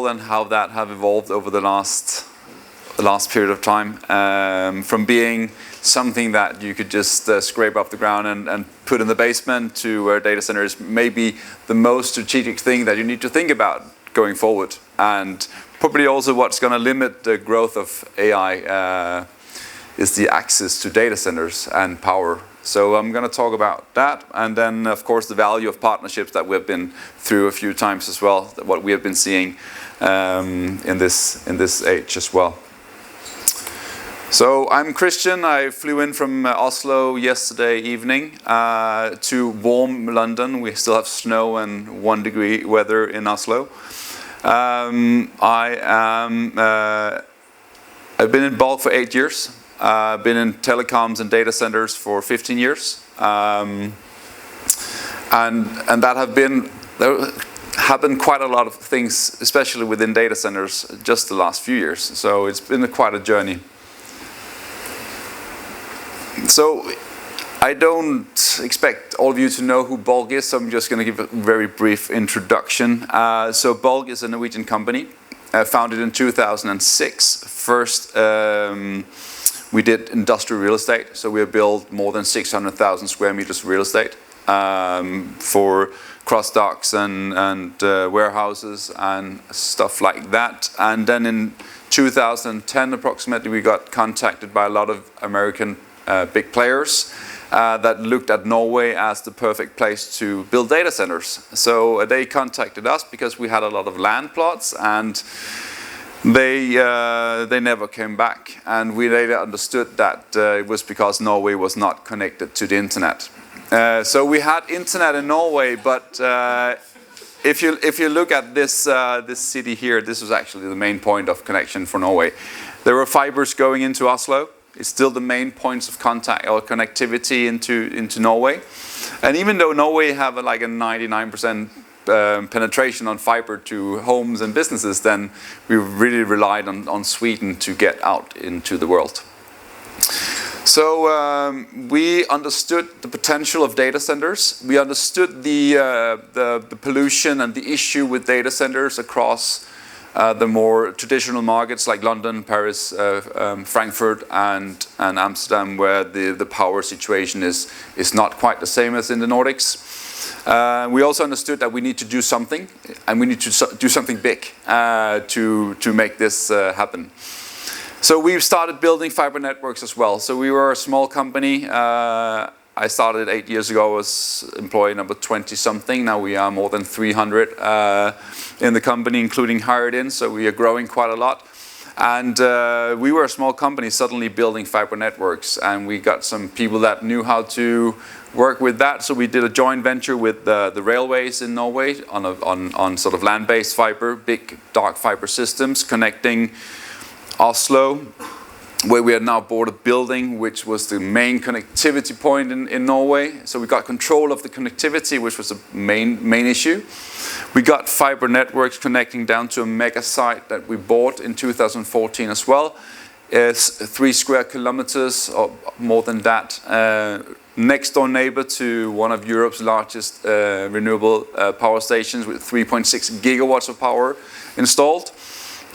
model and how that have evolved over the last period of time, from being something that you could just scrape off the ground and put in the basement, to where data center is maybe the most strategic thing that you need to think about going forward, and probably also what's going to limit the growth of AI is the access to data centers and power. So I'm going to talk about that, and then of course the value of partnerships that we've been through a few times as well, what we have been seeing in this age as well. So I'm Kristian. I flew in from Oslo yesterday evening to warm London. We still have snow and 1 degree weather in Oslo. I've been in Bulk for 8 years. I've been in telecoms and data centers for 15 years. And that there have been quite a lot of things, especially within data centers, just the last few years. So it's been quite a journey. So I don't expect all of you to know who Bulk is, so I'm just going to give a very brief introduction. So Bulk is a Norwegian company, founded in 2006. First, we did industrial real estate, so we have built more than 600,000 square meters of real estate for cross docks and warehouses and stuff like that. And then in 2010 approximately, we got contacted by a lot of American big players that looked at Norway as the perfect place to build data centers. So they contacted us because we had a lot of land plots, and they never came back. And we later understood that it was because Norway was not connected to the internet. So we had internet in Norway, but if you look at this city here, this was actually the main point of connection for Norway. There were fibers going into Oslo. It's still the main points of contact or connectivity into Norway. And even though Norway have like a 99% penetration on fiber to homes and businesses, then we really relied on Sweden to get out into the world. So we understood the potential of data centers. We understood the pollution and the issue with data centers across the more traditional markets like London, Paris, Frankfurt, and Amsterdam, where the power situation is not quite the same as in the Nordics. We also understood that we need to do something, and we need to do something big to make this happen. So we started building fiber networks as well. So we were a small company. I started 8 years ago. I was employee number 20-something. Now we are more than 300 in the company, including hired in. So we are growing quite a lot. And we were a small company suddenly building fiber networks. And we got some people that knew how to work with that. So we did a joint venture with the railways in Norway on sort of land-based fiber, big dark fiber systems connecting Oslo, where we had now bought a building which was the main connectivity point in Norway. So we got control of the connectivity, which was the main issue. We got fiber networks connecting down to a mega site that we bought in 2014 as well. It's 3 square kilometers or more than that. Next door neighbor to one of Europe's largest renewable power stations with 3.6 gigawatts of power installed.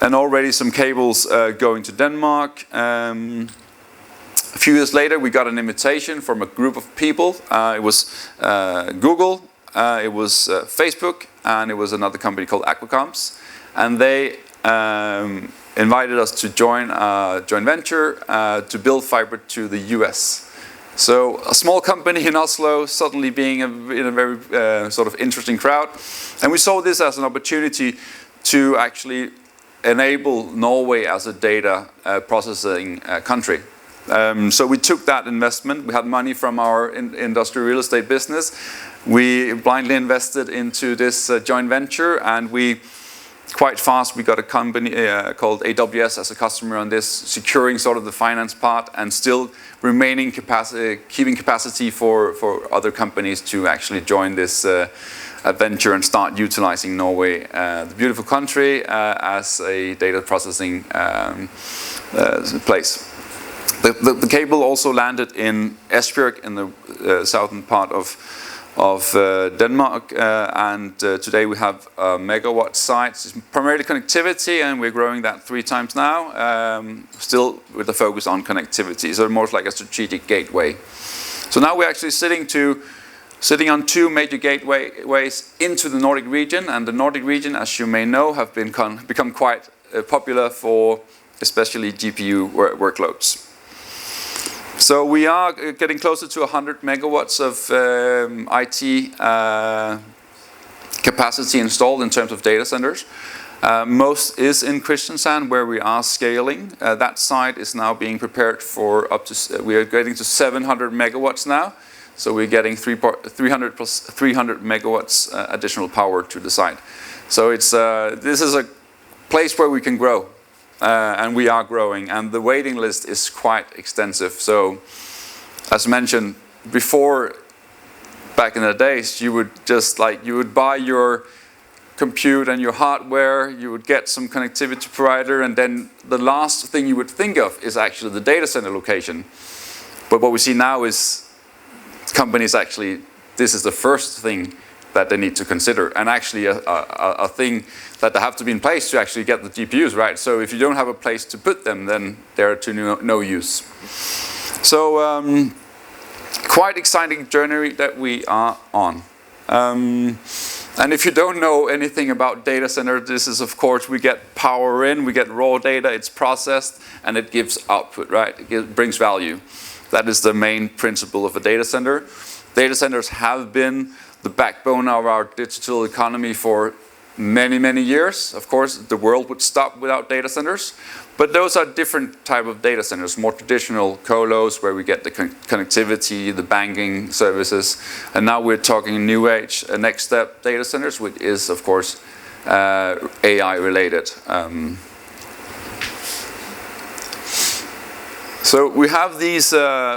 And already some cables going to Denmark. A few years later, we got an invitation from a group of people. It was Google, it was Facebook, and it was another company called Aquacomms. And they invited us to join a joint venture to build fiber to the US. So a small company in Oslo suddenly being in a very sort of interesting crowd. And we saw this as an opportunity to actually enable Norway as a data processing country. So we took that investment. We had money from our industrial real estate business. We blindly invested into this joint venture, and we quite fast we got a company called AWS as a customer on this, securing sort of the finance part and still remaining keeping capacity for other companies to actually join this adventure and start utilizing Norway, the beautiful country, as a data processing place. The cable also landed in Esbjerg in the southern part of Denmark, and today we have a megawatt site. It's primarily connectivity, and we're growing that 3 times now, still with the focus on connectivity, so more like a strategic gateway. So now we're actually sitting on 2 major gateways into the Nordic region, and the Nordic region, as you may know, have become quite popular for especially GPU workloads. So we are getting closer to 100 megawatts of IT capacity installed in terms of data centers. Most is in Kristiansand, where we are scaling. That site is now being prepared for we are getting to 700 megawatts now. So we're getting 300 plus 300 megawatts additional power to the site. So this is a place where we can grow. And we are growing, and the waiting list is quite extensive. So, as mentioned before, back in the days, you would buy your compute and your hardware, you would get some connectivity provider, and then the last thing you would think of is actually the data center location. But what we see now is companies actually, this is the first thing that they need to consider, and actually a thing that they have to be in place to actually get the GPUs, right? So if you don't have a place to put them, then they're to no use. So quite exciting journey that we are on. And if you don't know anything about data center, this is, of course, we get power in, we get raw data, it's processed, and it gives output, right? It brings value. That is the main principle of a data center. Data centers have been the backbone of our digital economy for many, many years. Of course, the world would stop without data centers, but those are different type of data centers, more traditional colos where we get the connectivity, the banking services, and now we're talking new age, next step data centers, which is, of course, AI related. So we have these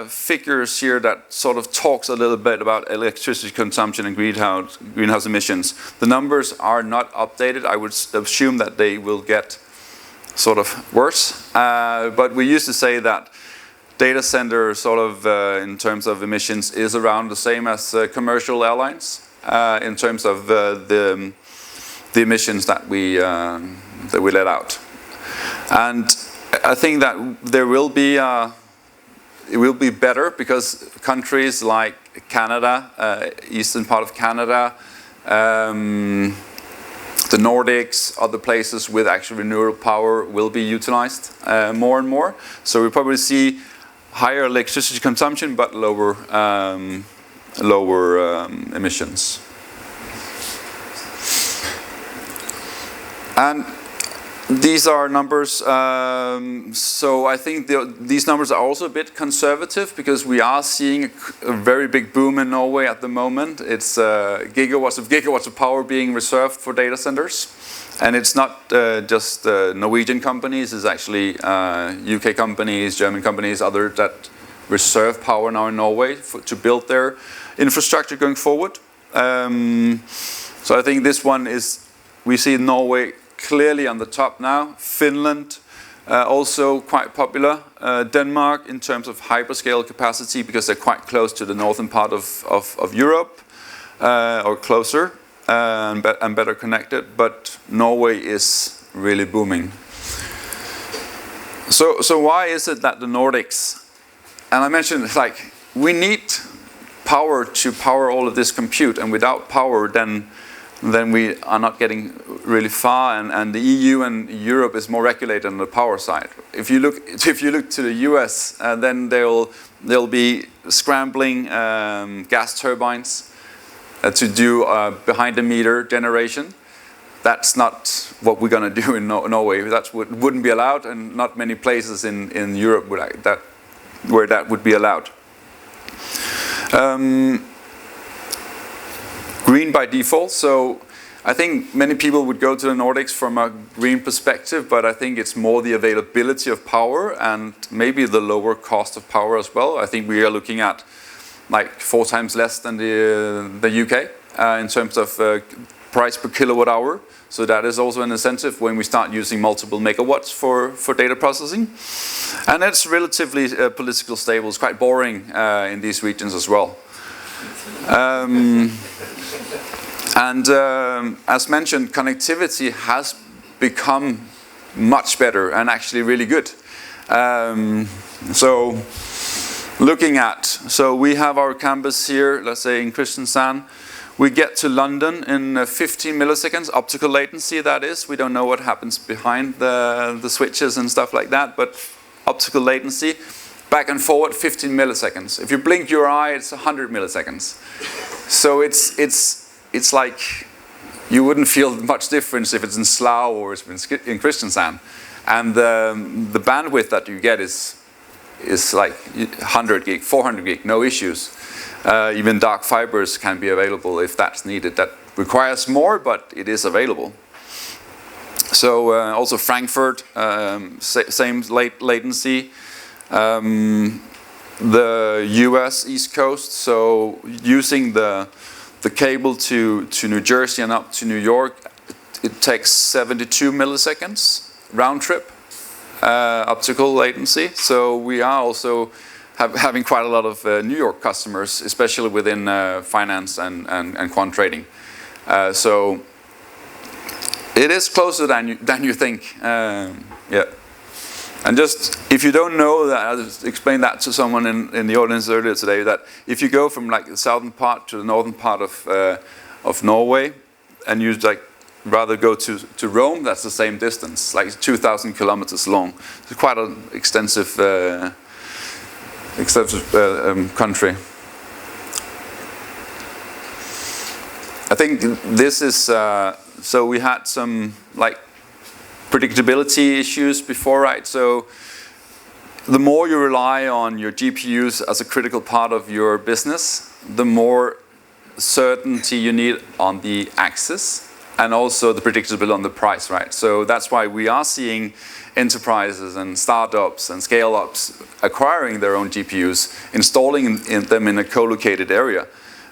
figures here that sort of talks a little bit about electricity consumption and greenhouse emissions. The numbers are not updated. I would assume that they will get sort of worse. But we used to say that data center sort of in terms of emissions is around the same as commercial airlines in terms of the emissions that we let out. And I think that there will be it will be better because countries like Canada, eastern part of Canada, the Nordics, other places with actual renewable power will be utilized more and more. So we probably see higher electricity consumption but lower emissions. And these are numbers, so I think these numbers are also a bit conservative because we are seeing a very big boom in Norway at the moment. It's gigawatts of power being reserved for data centers. And it's not just Norwegian companies, it's actually UK companies, German companies, others that reserve power now in Norway to build their infrastructure going forward. So I think this one is, we see Norway clearly on the top now. Finland also quite popular. Denmark in terms of hyperscale capacity because they're quite close to the northern part of Europe or closer and better connected. But Norway is really booming. So why is it that the Nordics, and I mentioned like we need power to power all of this compute, and without power then we are not getting really far, and the EU and Europe is more regulated on the power side. If you look to the US, then they'll be scrambling gas turbines to do behind the meter generation. That's not what we're going to do in Norway. That wouldn't be allowed, and not many places in Europe where that would be allowed. Green by default, so I think many people would go to the Nordics from a green perspective, but I think it's more the availability of power and maybe the lower cost of power as well. I think we are looking at like 4 times less than the UK in terms of price per kilowatt hour. So that is also an incentive when we start using multiple megawatts for data processing. And it's relatively political stable. It's quite boring in these regions as well. As mentioned, connectivity has become much better and actually really good. So we have our campus here, let's say in Kristiansand. We get to London in 15 milliseconds, optical latency that is. We don't know what happens behind the switches and stuff like that, but optical latency, back and forward 15 milliseconds. If you blink your eye, it's 100 milliseconds. So it's like you wouldn't feel much difference if it's in Slough or it's in Kristiansand. And the bandwidth that you get is like 100 gig, 400 gig, no issues. Even dark fibers can be available if that's needed. That requires more, but it is available. So also Frankfurt, same latency. The US East Coast, so using the cable to New Jersey and up to New York, it takes 72 milliseconds round trip optical latency. So we are also having quite a lot of New York customers, especially within finance and quant trading. So it is closer than you think. Yeah. And just, if you don't know that, I'll just explain that to someone in the audience earlier today, that if you go from like the southern part to the northern part of Norway, and you like rather go to Rome, that's the same distance, like 2,000 kilometers long. It's quite an extensive country. I think this is, so we had some like predictability issues before, right? So the more you rely on your GPUs as a critical part of your business, the more certainty you need on the access and also the predictability on the price, right? So that's why we are seeing enterprises and startups and scale-ups acquiring their own GPUs, installing them in a co-located area.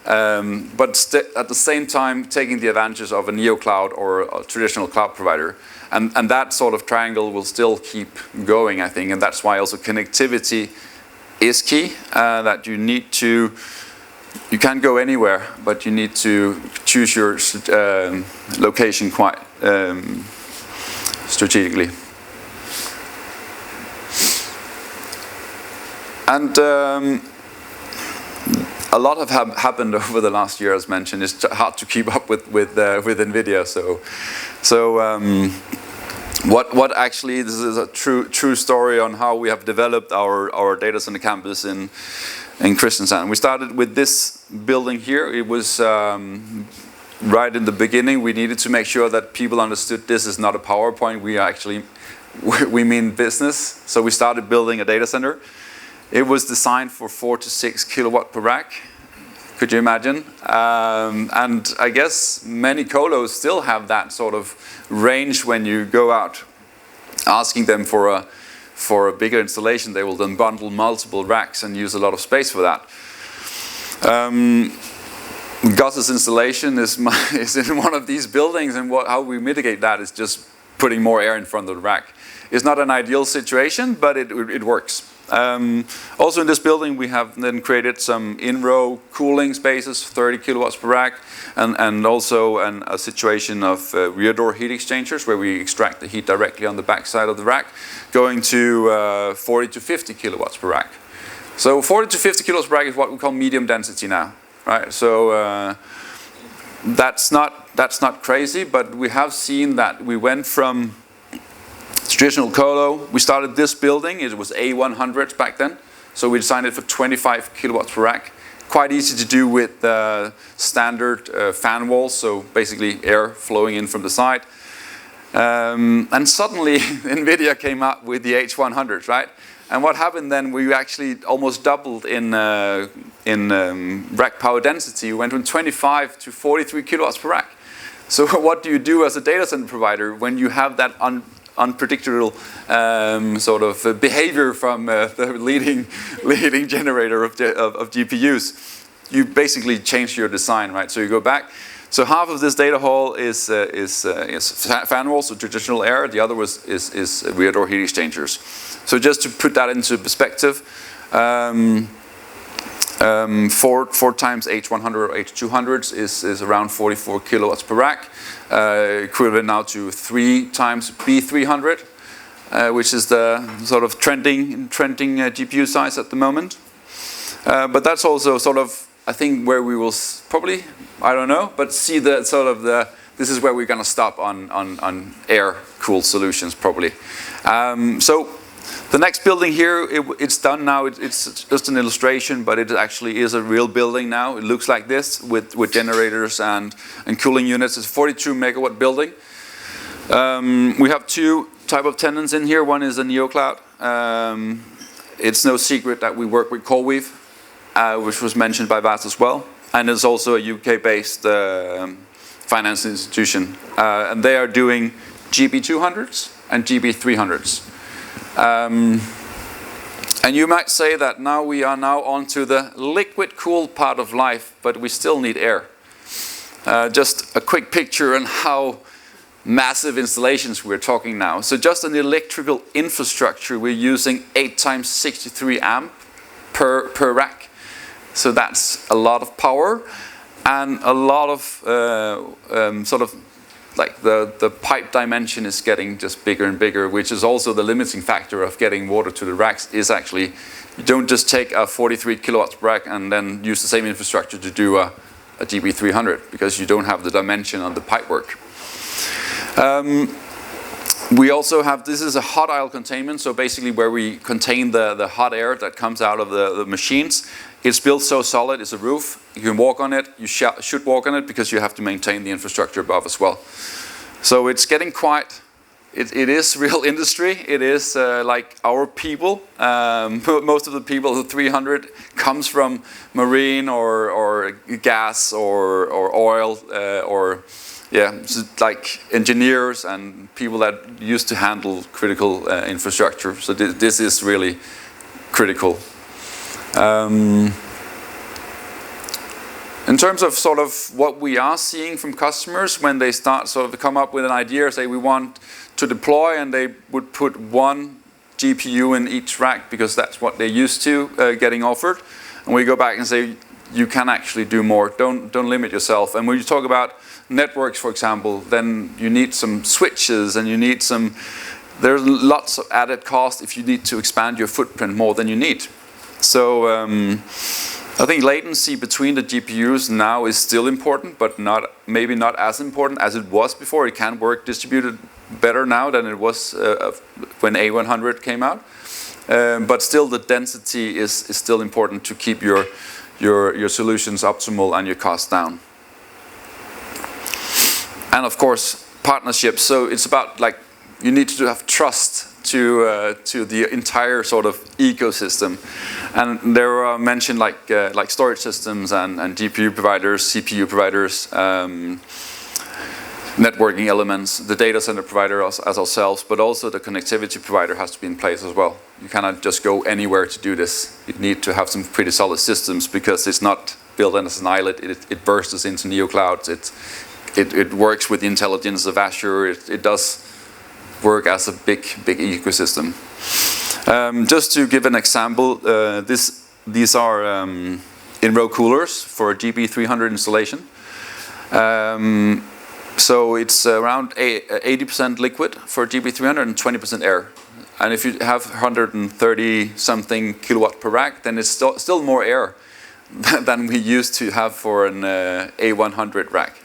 But at the same time taking the advantages of a neo-cloud or a traditional cloud provider. And that sort of triangle will still keep going, I think, and that's why also connectivity is key, that you need to, you can't go anywhere, but you need to choose your location quite strategically. And a lot have happened over the last year, as mentioned. It's hard to keep up with NVIDIA. So what actually, this is a true story on how we have developed our data center campus in Kristiansand. We started with this building here. It was right in the beginning. We needed to make sure that people understood this is not a PowerPoint. We mean business. So we started building a data center. It was designed for 4 to 6 kilowatt per rack. Could you imagine? And I guess many colos still have that sort of range. When you go out asking them for a bigger installation, they will then bundle multiple racks and use a lot of space for that. Gus's installation is in one of these buildings, and how we mitigate that is just putting more air in front of the rack. It's not an ideal situation, but it works. Also in this building we have then created some in-row cooling spaces, 30 kilowatts per rack, and also a situation of rear door heat exchangers where we extract the heat directly on the back side of the rack, going to 40 to 50 kilowatts per rack. So 40 to 50 kilowatts per rack is what we call medium density now, right? So that's not crazy, but we have seen that we went from traditional colo. We started this building, it was A100 back then, so we designed it for 25 kilowatts per rack. Quite easy to do with standard fan walls, so basically air flowing in from the side. And suddenly NVIDIA came up with the H100s, right? And what happened then, we actually almost doubled in rack power density. We went from 25 to 43 kilowatts per rack. So what do you do as a data center provider when you have that unpredictable sort of behavior from the leading generator of GPUs? You basically change your design, right? So you go back. So half of this data hall is fan walls, so traditional air. The other is rear door heat exchangers. So just to put that into perspective, 4 times H100 or H200s is around 44 kilowatts per rack, equivalent now to 3 times B300, which is the sort of trending GPU size at the moment. But that's also sort of, I think, where we will probably, I don't know, but see the sort of this is where we're going to stop on air-cooled solutions probably. So the next building here, it's done now. It's just an illustration, but it actually is a real building now. It looks like this with generators and cooling units. It's a 42 megawatt building. We have 2 type of tenants in here. One is a NeoCloud. It's no secret that we work with CoreWeave, which was mentioned by VAST as well. And it's also a UK-based finance institution. And they are doing GB200s and GB300s. And you might say that now we are onto the liquid cooled part of life, but we still need air. Just a quick picture on how massive installations we're talking now. So just an electrical infrastructure, we're using 8 times 63 amp per rack. So that's a lot of power and a lot of sort of like the pipe dimension is getting just bigger and bigger, which is also the limiting factor of getting water to the racks. Is actually you don't just take a 43 kilowatts rack and then use the same infrastructure to do a GB300, because you don't have the dimension on the pipe work. We also have, this is a hot aisle containment, so basically where we contain the hot air that comes out of the machines. It's built so solid, it's a roof, you can walk on it, you should walk on it, because you have to maintain the infrastructure above as well. So it's getting quite, it is real industry, it is like our people. Most of the people, the 300, comes from marine or gas or oil or like engineers and people that used to handle critical infrastructure. So this is really critical. In terms of sort of what we are seeing from customers when they start sort of come up with an idea, say we want to deploy, and they would put 1 GPU in each rack because that's what they're used to getting offered. And we go back and say, you can actually do more. Don't limit yourself. And when you talk about networks, for example, then you need some switches and you need some, there's lots of added cost if you need to expand your footprint more than you need. So I think latency between the GPUs now is still important, but maybe not as important as it was before. It can work distributed better now than it was when A100 came out. But still the density is still important to keep your solutions optimal and your costs down. And of course, partnerships. So it's about like you need to have trust to the entire sort of ecosystem. And there are mentioned like storage systems and GPU providers, CPU providers, networking elements, the data center provider as ourselves, but also the connectivity provider has to be in place as well. You cannot just go anywhere to do this. You need to have some pretty solid systems because it's not built as an islet. It bursts into NeoClouds. It works with the intelligence of Azure. It does work as a big ecosystem. Just to give an example, these are in-row coolers for a GB300 installation. So it's around 80% liquid for GB300 and 20% air. And if you have 130 something kilowatt per rack, then it's still more air than we used to have for an A100 rack.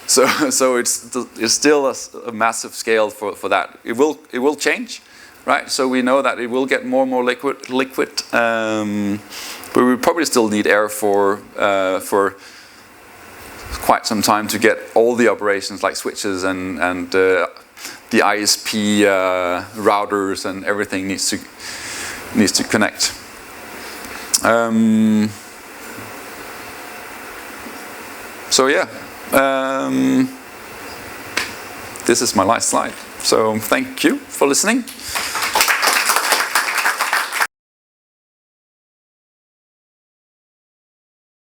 So it's still a massive scale for that. It will change, right? So we know that it will get more and more liquid, but we probably still need air for quite some time to get all the operations like switches and the ISP routers and everything needs to connect. So yeah. This is my last slide. So thank you for listening.